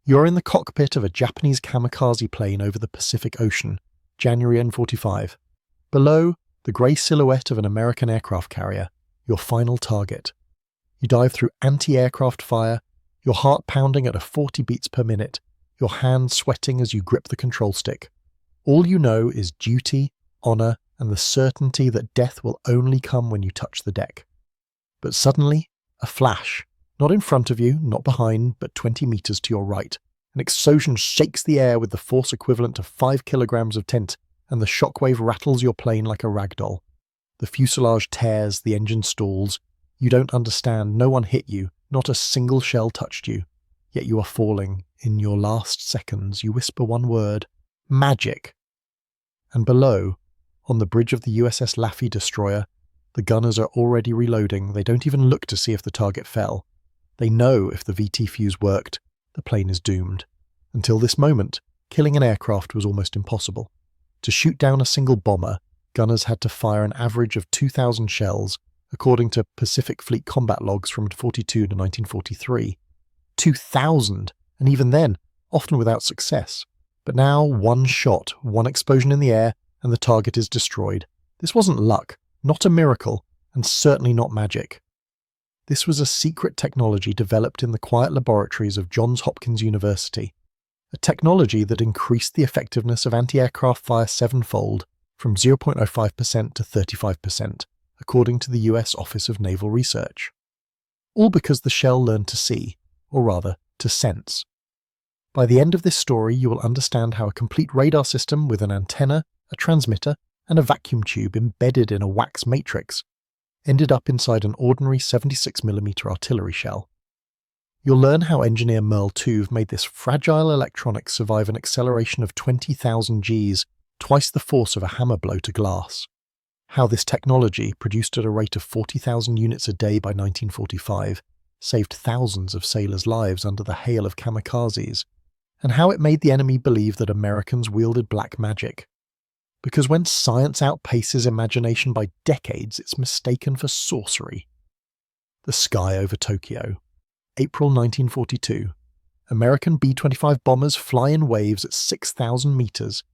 You're in the cockpit of a Japanese kamikaze plane over the Pacific Ocean, January N45. Below, the grey silhouette of an American aircraft carrier, your final target. You dive through anti-aircraft fire, your heart pounding at 40 beats per minute, your hands sweating as you grip the control stick. All you know is duty, honour, and the certainty that death will only come when you touch the deck. But suddenly, a flash. Not in front of you, not behind, but 20 meters to your right. An explosion shakes the air with the force equivalent to 5 kilograms of tent, and the shockwave rattles your plane like a ragdoll. The fuselage tears, the engine stalls. You don't understand, no one hit you, not a single shell touched you. Yet you are falling. In your last seconds, you whisper one word, magic. And below, on the bridge of the USS Laffey destroyer, the gunners are already reloading. They don't even look to see if the target fell. They know if the VT fuse worked, the plane is doomed. Until this moment, killing an aircraft was almost impossible. To shoot down a single bomber, gunners had to fire an average of 2,000 shells, according to Pacific Fleet combat logs from 1942 to 1943. 2,000! And even then, often without success. But now, one shot, one explosion in the air, and the target is destroyed. This wasn't luck, not a miracle, and certainly not magic. This was a secret technology developed in the quiet laboratories of Johns Hopkins University, a technology that increased the effectiveness of anti-aircraft fire sevenfold, from 0.05% to 35%, according to the US Office of Naval Research. All because the shell learned to see, or rather, to sense. By the end of this story, you will understand how a complete radar system with an antenna, a transmitter, and a vacuum tube embedded in a wax matrix ended up inside an ordinary 76mm artillery shell. You'll learn how engineer Merl Tuve made this fragile electronics survive an acceleration of 20,000 Gs, twice the force of a hammer blow to glass. How this technology, produced at a rate of 40,000 units a day by 1945, saved thousands of sailors' lives under the hail of kamikazes, and how it made the enemy believe that Americans wielded black magic. Because when science outpaces imagination by decades, it's mistaken for sorcery. The sky over Tokyo. April 1942. American B-25 bombers fly in waves at 6,000 meters.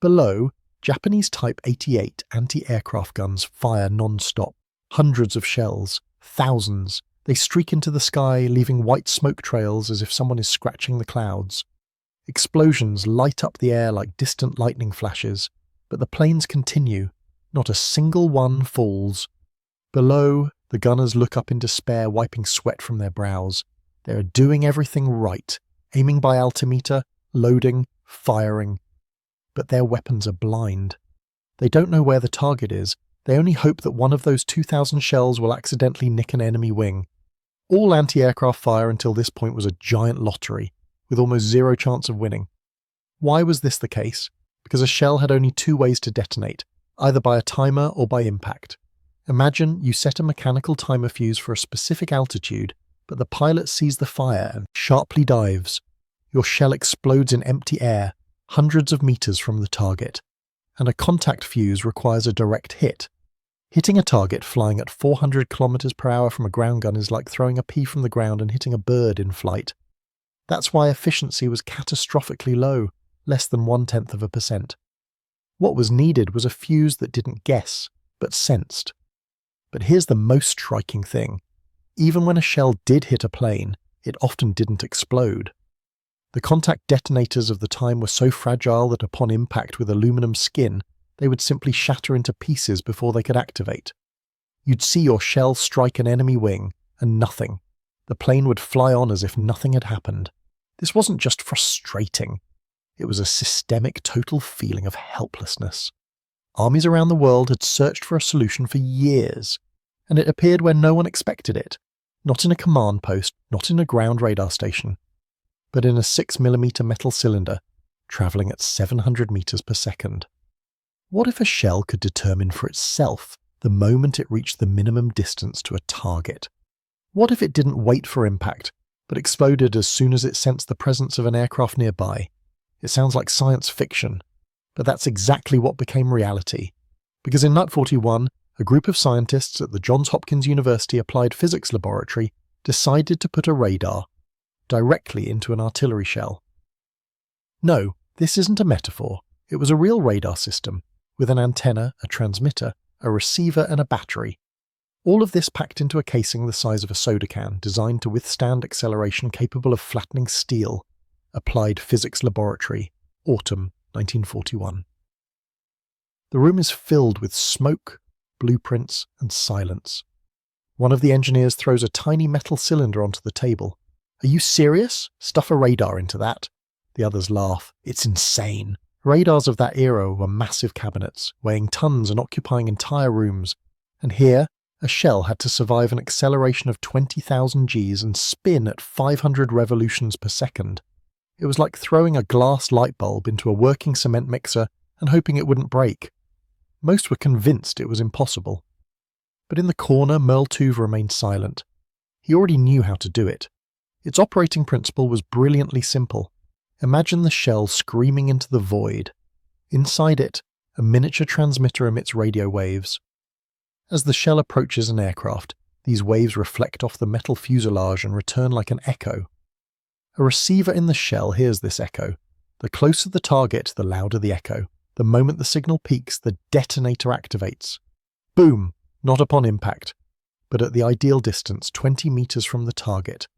Below, Japanese Type 88 anti-aircraft guns fire non-stop. Hundreds of shells. Thousands. They streak into the sky, leaving white smoke trails as if someone is scratching the clouds. Explosions light up the air like distant lightning flashes. But the planes continue. Not a single one falls. Below, the gunners look up in despair, wiping sweat from their brows. They are doing everything right, aiming by altimeter, loading, firing. But their weapons are blind. They don't know where the target is. They only hope that one of those 2,000 shells will accidentally nick an enemy wing. All anti-aircraft fire until this point was a giant lottery, with almost zero chance of winning. Why was this the case? Because a shell had only two ways to detonate, either by a timer or by impact. Imagine you set a mechanical timer fuse for a specific altitude, but the pilot sees the fire and sharply dives. Your shell explodes in empty air, hundreds of meters from the target. And a contact fuse requires a direct hit. Hitting a target flying at 400 kilometers per hour from a ground gun is like throwing a pea from the ground and hitting a bird in flight. That's why efficiency was catastrophically low. Less than 0.1%. What was needed was a fuse that didn't guess, but sensed. But here's the most striking thing. Even when a shell did hit a plane, it often didn't explode. The contact detonators of the time were so fragile that upon impact with aluminum skin, they would simply shatter into pieces before they could activate. You'd see your shell strike an enemy wing, and nothing. The plane would fly on as if nothing had happened. This wasn't just frustrating. It was a systemic, total feeling of helplessness. Armies around the world had searched for a solution for years, and it appeared where no one expected it. Not in a command post, not in a ground radar station, but in a 6mm metal cylinder, travelling at 700 meters per second. What if a shell could determine for itself the moment it reached the minimum distance to a target? What if it didn't wait for impact, but exploded as soon as it sensed the presence of an aircraft nearby? It sounds like science fiction, but that's exactly what became reality. Because in 1941, a group of scientists at the Johns Hopkins University Applied Physics Laboratory decided to put a radar, directly into an artillery shell. No, this isn't a metaphor. It was a real radar system, with an antenna, a transmitter, a receiver and a battery. All of this packed into a casing the size of a soda can, designed to withstand acceleration capable of flattening steel. Applied Physics Laboratory, autumn 1941. The room is filled with smoke, blueprints and silence. One of the engineers throws a tiny metal cylinder onto the table. "Are you serious? Stuff a radar into that." The others laugh. "It's insane." Radars of that era were massive cabinets, weighing tons and occupying entire rooms. And here, a shell had to survive an acceleration of 20,000 Gs and spin at 500 revolutions per second. It was like throwing a glass light bulb into a working cement mixer and hoping it wouldn't break. Most were convinced it was impossible. But in the corner, Merl Tuve remained silent. He already knew how to do it. Its operating principle was brilliantly simple. Imagine the shell screaming into the void. Inside it, a miniature transmitter emits radio waves. As the shell approaches an aircraft, these waves reflect off the metal fuselage and return like an echo. A receiver in the shell hears this echo. The closer the target, the louder the echo. The moment the signal peaks, the detonator activates. Boom! Not upon impact, but at the ideal distance, 20 meters from the target.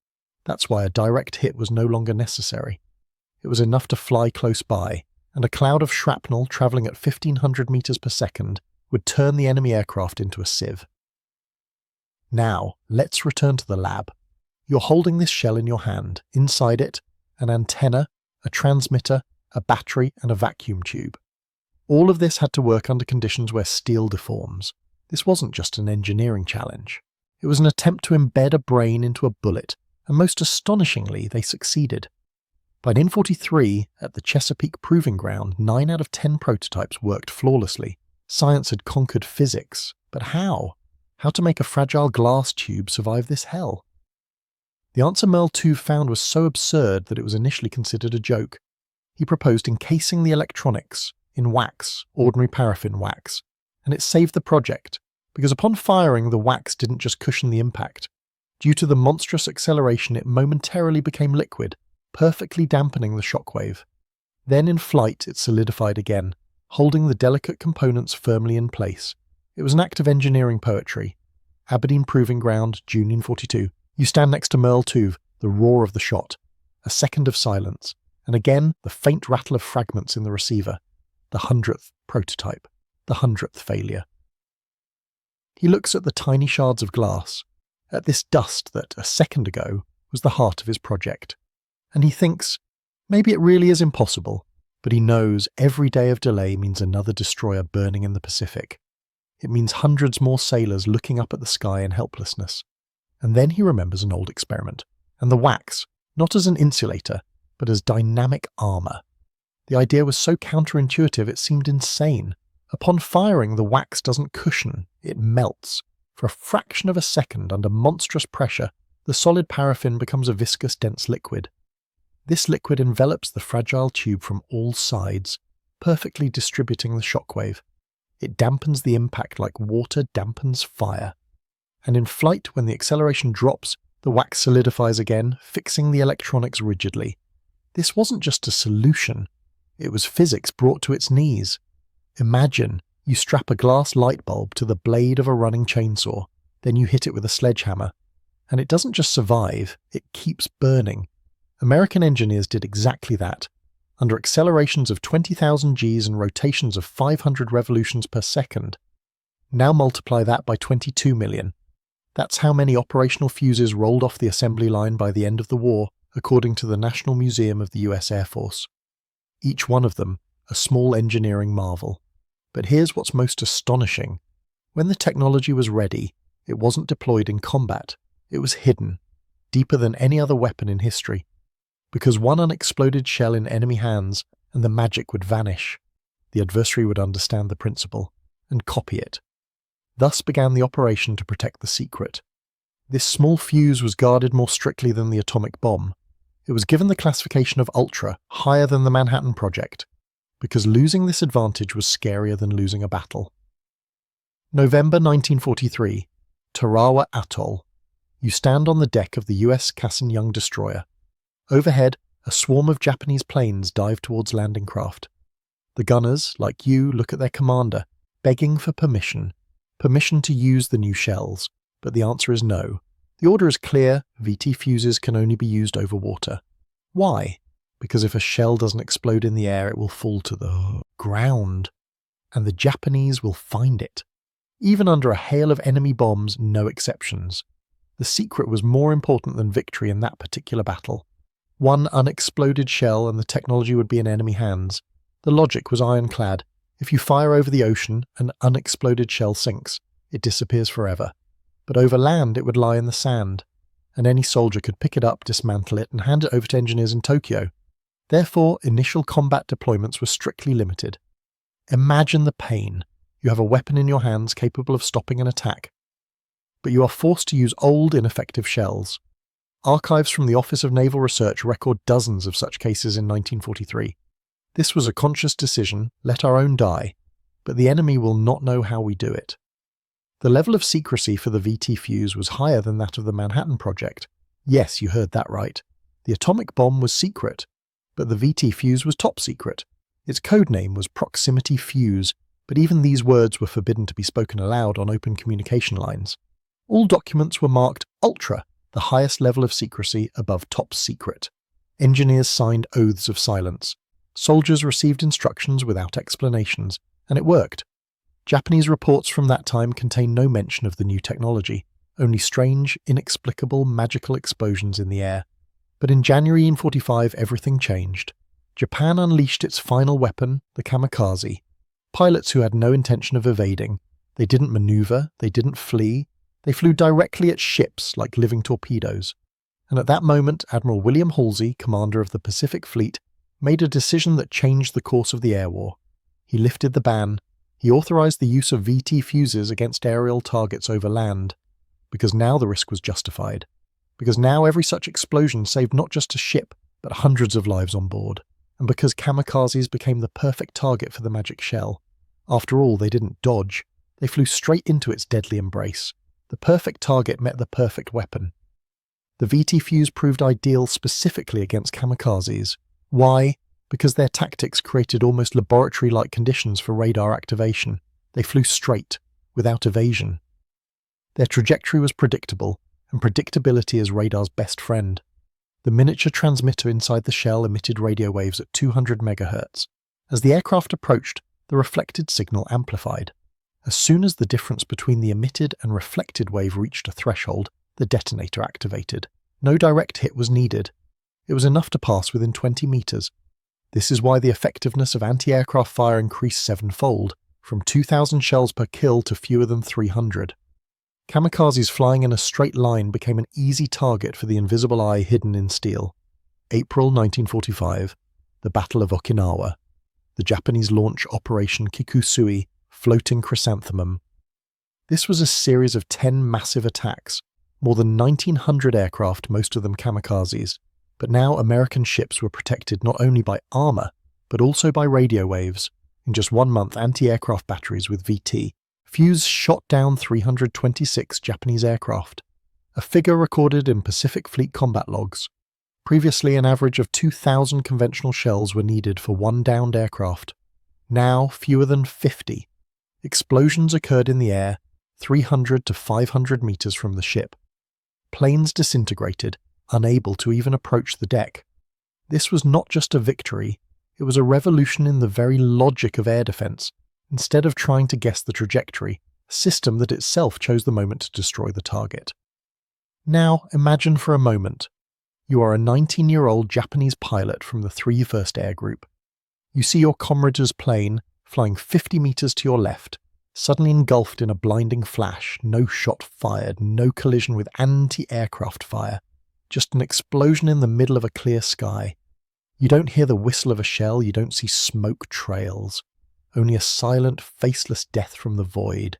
That's why a direct hit was no longer necessary. It was enough to fly close by, and a cloud of shrapnel travelling at 1,500 meters per second would turn the enemy aircraft into a sieve. Now, let's return to the lab. You're holding this shell in your hand. Inside it, an antenna, a transmitter, a battery, and a vacuum tube. All of this had to work under conditions where steel deforms. This wasn't just an engineering challenge. It was an attempt to embed a brain into a bullet, and most astonishingly, they succeeded. By 1943, at the Chesapeake Proving Ground, 9 out of 10 prototypes worked flawlessly. Science had conquered physics, but how? How to make a fragile glass tube survive this hell? The answer Merl Tuve found was so absurd that it was initially considered a joke. He proposed encasing the electronics in wax, ordinary paraffin wax, and it saved the project, because upon firing the wax didn't just cushion the impact. Due to the monstrous acceleration, it momentarily became liquid, perfectly dampening the shockwave. Then in flight it solidified again, holding the delicate components firmly in place. It was an act of engineering poetry. Aberdeen Proving Ground, June 1942. You stand next to Merl Tuve, the roar of the shot. A second of silence, and again the faint rattle of fragments in the receiver. The 100th prototype. The 100th failure. He looks at the tiny shards of glass, at this dust that, a second ago, was the heart of his project. And he thinks, maybe it really is impossible, but he knows every day of delay means another destroyer burning in the Pacific. It means hundreds more sailors looking up at the sky in helplessness. And then he remembers an old experiment, and the wax, not as an insulator, but as dynamic armor. The idea was so counterintuitive it seemed insane. Upon firing, the wax doesn't cushion, it melts. For a fraction of a second, under monstrous pressure, the solid paraffin becomes a viscous, dense liquid. This liquid envelops the fragile tube from all sides, perfectly distributing the shockwave. It dampens the impact like water dampens fire. And in flight, when the acceleration drops, the wax solidifies again, fixing the electronics rigidly. This wasn't just a solution. It was physics brought to its knees. Imagine you strap a glass light bulb to the blade of a running chainsaw, then you hit it with a sledgehammer. And it doesn't just survive, it keeps burning. American engineers did exactly that. Under accelerations of 20,000 Gs and rotations of 500 revolutions per second. Now multiply that by 22 million. That's how many operational fuses rolled off the assembly line by the end of the war, according to the National Museum of the US Air Force. Each one of them, a small engineering marvel. But here's what's most astonishing. When the technology was ready, it wasn't deployed in combat. It was hidden, deeper than any other weapon in history. Because one unexploded shell in enemy hands, and the magic would vanish. The adversary would understand the principle, and copy it. Thus began the operation to protect the secret. This small fuse was guarded more strictly than the atomic bomb. It was given the classification of ultra, higher than the Manhattan Project, because losing this advantage was scarier than losing a battle. November 1943, Tarawa Atoll. You stand on the deck of the US Cassin Young destroyer. Overhead, a swarm of Japanese planes dive towards landing craft. The gunners, like you, look at their commander, begging for permission to use the new shells, but the answer is no. The order is clear: VT fuses can only be used over water. Why? Because if a shell doesn't explode in the air, it will fall to the ground, and the Japanese will find it. Even under a hail of enemy bombs, no exceptions. The secret was more important than victory in that particular battle. One unexploded shell and the technology would be in enemy hands. The logic was ironclad. If you fire over the ocean, an unexploded shell sinks. It disappears forever. But over land, it would lie in the sand, and any soldier could pick it up, dismantle it, and hand it over to engineers in Tokyo. Therefore, initial combat deployments were strictly limited. Imagine the pain. You have a weapon in your hands capable of stopping an attack, but you are forced to use old, ineffective shells. Archives from the Office of Naval Research record dozens of such cases in 1943. This was a conscious decision: let our own die, but the enemy will not know how we do it. The level of secrecy for the VT fuse was higher than that of the Manhattan Project. Yes, you heard that right. The atomic bomb was secret, but the VT fuse was top secret. Its code name was Proximity Fuse, but even these words were forbidden to be spoken aloud on open communication lines. All documents were marked Ultra, the highest level of secrecy above top secret. Engineers signed oaths of silence. Soldiers received instructions without explanations, and it worked. Japanese reports from that time contain no mention of the new technology, only strange, inexplicable, magical explosions in the air. But in January 1945, everything changed. Japan unleashed its final weapon, the Kamikaze. Pilots who had no intention of evading. They didn't maneuver, they didn't flee. They flew directly at ships like living torpedoes. And at that moment, Admiral William Halsey, commander of the Pacific Fleet, made a decision that changed the course of the air war. He lifted the ban. He authorized the use of VT fuses against aerial targets over land, because now the risk was justified. Because now every such explosion saved not just a ship, but hundreds of lives on board. And because kamikazes became the perfect target for the magic shell. After all, they didn't dodge. They flew straight into its deadly embrace. The perfect target met the perfect weapon. The VT fuse proved ideal specifically against kamikazes. Why? Because their tactics created almost laboratory-like conditions for radar activation. They flew straight, without evasion. Their trajectory was predictable, and predictability is radar's best friend. The miniature transmitter inside the shell emitted radio waves at 200 MHz. As the aircraft approached, the reflected signal amplified. As soon as the difference between the emitted and reflected wave reached a threshold, the detonator activated. No direct hit was needed. It was enough to pass within 20 meters. This is why the effectiveness of anti-aircraft fire increased sevenfold, from 2,000 shells per kill to fewer than 300. Kamikazes flying in a straight line became an easy target for the invisible eye hidden in steel. April 1945, the Battle of Okinawa. The Japanese launch Operation Kikusui, Floating Chrysanthemum. This was a series of 10 massive attacks, more than 1,900 aircraft, most of them kamikazes. But now American ships were protected not only by armor, but also by radio waves. In just 1 month, anti-aircraft batteries with VT Fuze shot down 326 Japanese aircraft, a figure recorded in Pacific Fleet combat logs. Previously, an average of 2,000 conventional shells were needed for one downed aircraft. Now, fewer than 50. Explosions occurred in the air, 300 to 500 meters from the ship. Planes disintegrated, unable to even approach the deck. This was not just a victory, it was a revolution in the very logic of air defense. Instead of trying to guess the trajectory, a system that itself chose the moment to destroy the target. Now, imagine for a moment. You are a 19-year-old Japanese pilot from the 3 Air Group. You see your comrade's plane, flying 50 meters to your left, suddenly engulfed in a blinding flash, no shot fired, no collision with anti-aircraft fire. Just an explosion in the middle of a clear sky. You don't hear the whistle of a shell, you don't see smoke trails. Only a silent, faceless death from the void.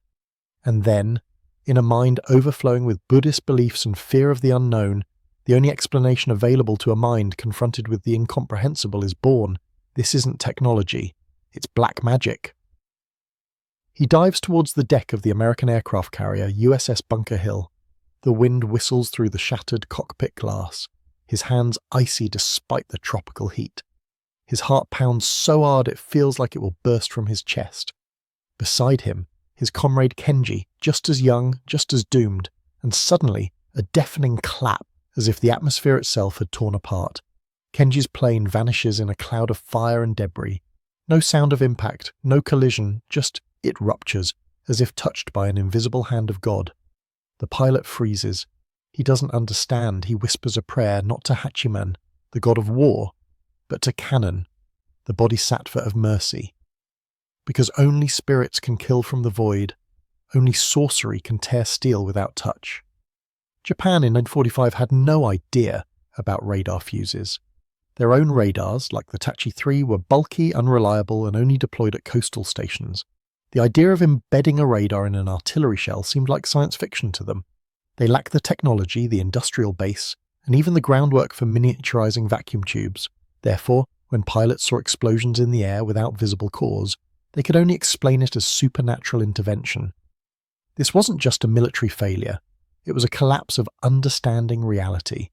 And then, in a mind overflowing with Buddhist beliefs and fear of the unknown, the only explanation available to a mind confronted with the incomprehensible is born. This isn't technology, it's black magic. He dives towards the deck of the American aircraft carrier USS Bunker Hill. The wind whistles through the shattered cockpit glass. his hands icy despite the tropical heat. His heart pounds so hard it feels like it will burst from his chest. Beside him, his comrade Kenji, just as young, just as doomed, and suddenly a deafening clap as if the atmosphere itself had torn apart. Kenji's plane vanishes in a cloud of fire and debris. No sound of impact, no collision, just it ruptures, as if touched by an invisible hand of God. The pilot freezes. He doesn't understand. He whispers a prayer not to Hachiman, the god of war, but to Kannon, the bodhisattva of mercy. Because only spirits can kill from the void, only sorcery can tear steel without touch. Japan in 1945 had no idea about radar fuses. Their own radars, like the Tachi-3, were bulky, unreliable, and only deployed at coastal stations. The idea of embedding a radar in an artillery shell seemed like science fiction to them. They lacked the technology, the industrial base, and even the groundwork for miniaturizing vacuum tubes. Therefore, when pilots saw explosions in the air without visible cause, they could only explain it as supernatural intervention. This wasn't just a military failure. It was a collapse of understanding reality.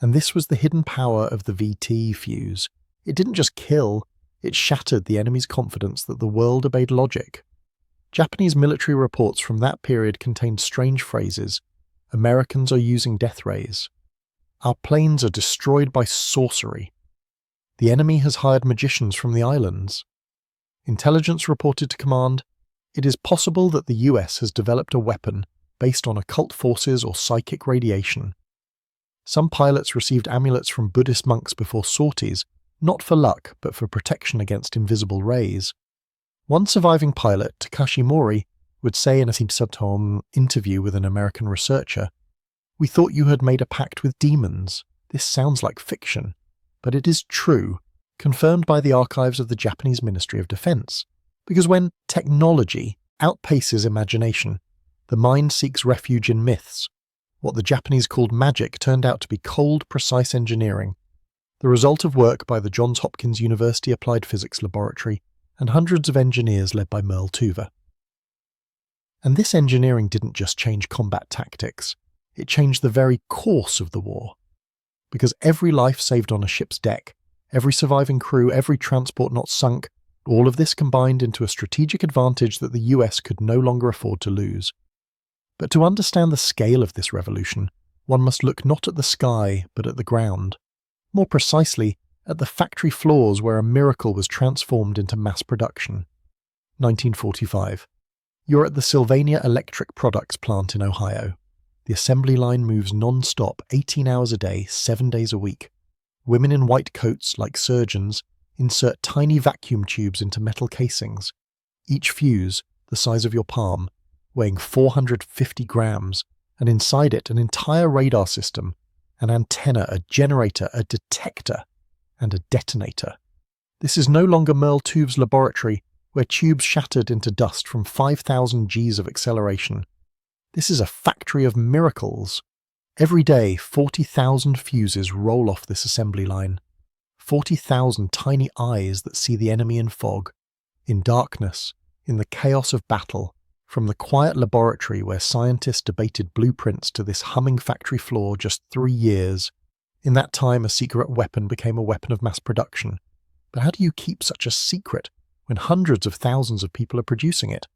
And this was the hidden power of the VT fuse. It didn't just kill, it shattered the enemy's confidence that the world obeyed logic. Japanese military reports from that period contained strange phrases. Americans are using death rays. Our planes are destroyed by sorcery. The enemy has hired magicians from the islands. Intelligence reported to command, it is possible that the US has developed a weapon based on occult forces or psychic radiation. Some pilots received amulets from Buddhist monks before sorties, not for luck, but for protection against invisible rays. One surviving pilot, Takashi Mori, would say in a Shinsatom interview with an American researcher, "We thought you had made a pact with demons. This sounds like fiction, but it is true, confirmed by the archives of the Japanese Ministry of Defense. Because when technology outpaces imagination, the mind seeks refuge in myths. What the Japanese called magic turned out to be cold, precise engineering, the result of work by the Johns Hopkins University Applied Physics Laboratory and hundreds of engineers led by Merl Tuve. And this engineering didn't just change combat tactics, it changed the very course of the war. Because every life saved on a ship's deck, every surviving crew, every transport not sunk, all of this combined into a strategic advantage that the US could no longer afford to lose. But to understand the scale of this revolution, one must look not at the sky, but at the ground. More precisely, at the factory floors where a miracle was transformed into mass production. 1945. You're at the Sylvania Electric Products plant in Ohio. The assembly line moves non-stop, 18 hours a day, 7 days a week. Women in white coats, like surgeons, insert tiny vacuum tubes into metal casings. Each fuse, the size of your palm, weighing 450 grams, and inside it an entire radar system, an antenna, a generator, a detector, and a detonator. This is no longer Merl Tuve's laboratory, where tubes shattered into dust from 5,000 Gs of acceleration. This is a factory of miracles. Every day, 40,000 fuses roll off this assembly line. 40,000 tiny eyes that see the enemy in fog, in darkness, in the chaos of battle, from the quiet laboratory where scientists debated blueprints to this humming factory floor just 3 years. In that time, a secret weapon became a weapon of mass production. But how do you keep such a secret when hundreds of thousands of people are producing it?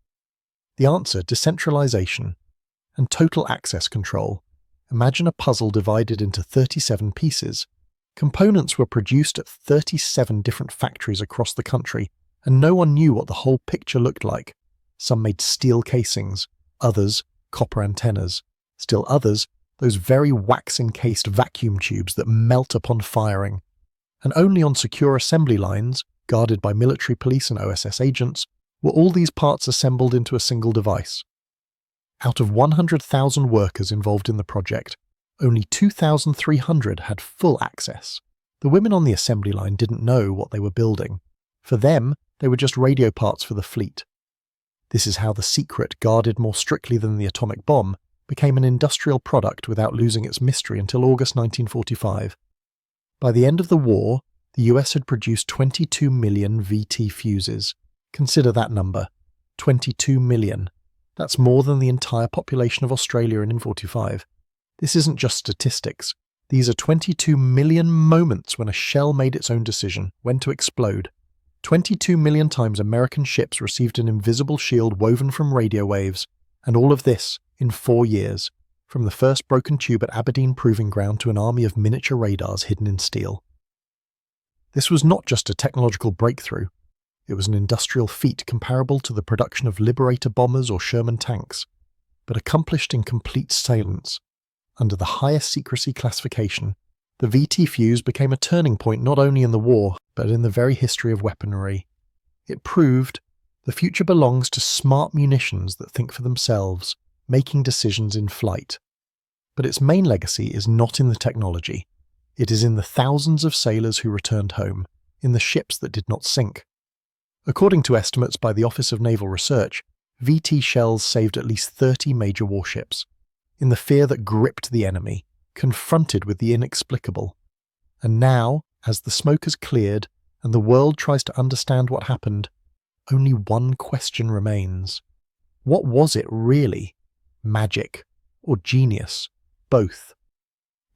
The answer, decentralization and total access control. Imagine a puzzle divided into 37 pieces. Components were produced at 37 different factories across the country, and no one knew what the whole picture looked like. Some made steel casings, others copper antennas, still others those very wax-encased vacuum tubes that melt upon firing. And only on secure assembly lines, guarded by military police and OSS agents, were all these parts assembled into a single device. Out of 100,000 workers involved in the project, only 2,300 had full access. The women on the assembly line didn't know what they were building. For them, they were just radio parts for the fleet. This is how the secret, guarded more strictly than the atomic bomb, became an industrial product without losing its mystery until August 1945. By the end of the war, the US had produced 22 million VT fuses. Consider that number. 22 million. That's more than the entire population of Australia in 1945. This isn't just statistics. These are 22 million moments when a shell made its own decision when to explode. 22 million times American ships received an invisible shield woven from radio waves, and all of this in 4 years, from the first broken tube at Aberdeen Proving Ground to an army of miniature radars hidden in steel. This was not just a technological breakthrough, it was an industrial feat comparable to the production of Liberator bombers or Sherman tanks, but accomplished in complete silence. Under the highest secrecy classification, the VT Fuze became a turning point not only in the war, but in the very history of weaponry. It proved the future belongs to smart munitions that think for themselves, making decisions in flight. But its main legacy is not in the technology. It is in the thousands of sailors who returned home, in the ships that did not sink. According to estimates by the Office of Naval Research, VT shells saved at least 30 major warships, in the fear that gripped the enemy, confronted with the inexplicable. And now, as the smoke has cleared and the world tries to understand what happened, only one question remains. What was it really? Magic or genius? Both.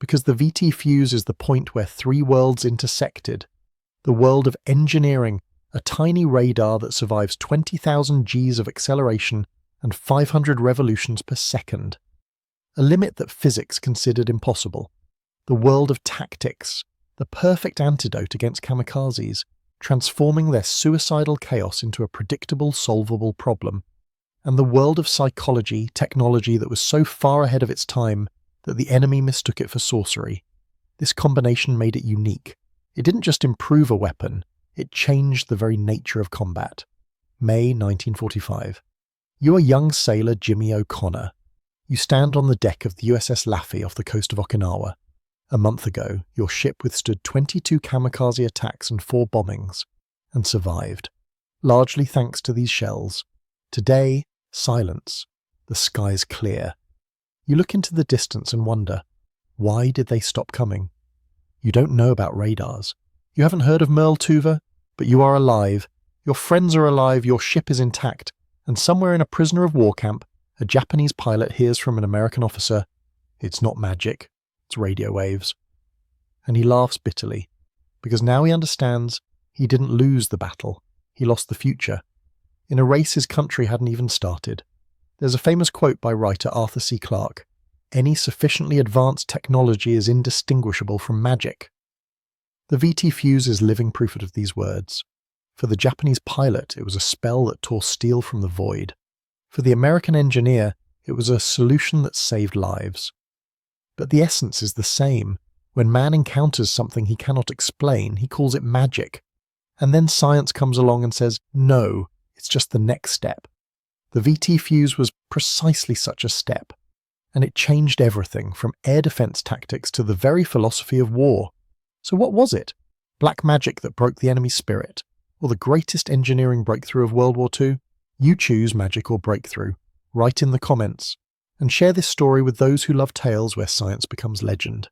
Because the VT Fuze is the point where 3 worlds intersected. The world of engineering, a tiny radar that survives 20,000 Gs of acceleration and 500 revolutions per second. A limit that physics considered impossible. The world of tactics, the perfect antidote against kamikazes, transforming their suicidal chaos into a predictable, solvable problem. And the world of psychology, technology that was so far ahead of its time that the enemy mistook it for sorcery. This combination made it unique. It didn't just improve a weapon, it changed the very nature of combat. May 1945. You are young sailor Jimmy O'Connor. You stand on the deck of the USS Laffey off the coast of Okinawa. A month ago, your ship withstood 22 kamikaze attacks and 4 bombings, and survived, largely thanks to these shells. Today, silence. The sky's clear. You look into the distance and wonder, why did they stop coming? You don't know about radars. You haven't heard of Merl Tuve, but you are alive. Your friends are alive, your ship is intact, and somewhere in a prisoner of war camp, a Japanese pilot hears from an American officer, "It's not magic, it's radio waves." And he laughs bitterly, because now he understands he didn't lose the battle, he lost the future, in a race his country hadn't even started. There's a famous quote by writer Arthur C. Clarke, "Any sufficiently advanced technology is indistinguishable from magic." The VT Fuze is living proof of these words. For the Japanese pilot, it was a spell that tore steel from the void. For the American engineer, it was a solution that saved lives. But the essence is the same. When man encounters something he cannot explain, he calls it magic. And then science comes along and says, no, it's just the next step. The VT Fuze was precisely such a step. And it changed everything, from air defense tactics to the very philosophy of war. So what was it? Black magic that broke the enemy's spirit? Or the greatest engineering breakthrough of World War II? You choose magic or breakthrough. Write in the comments. And share this story with those who love tales where science becomes legend.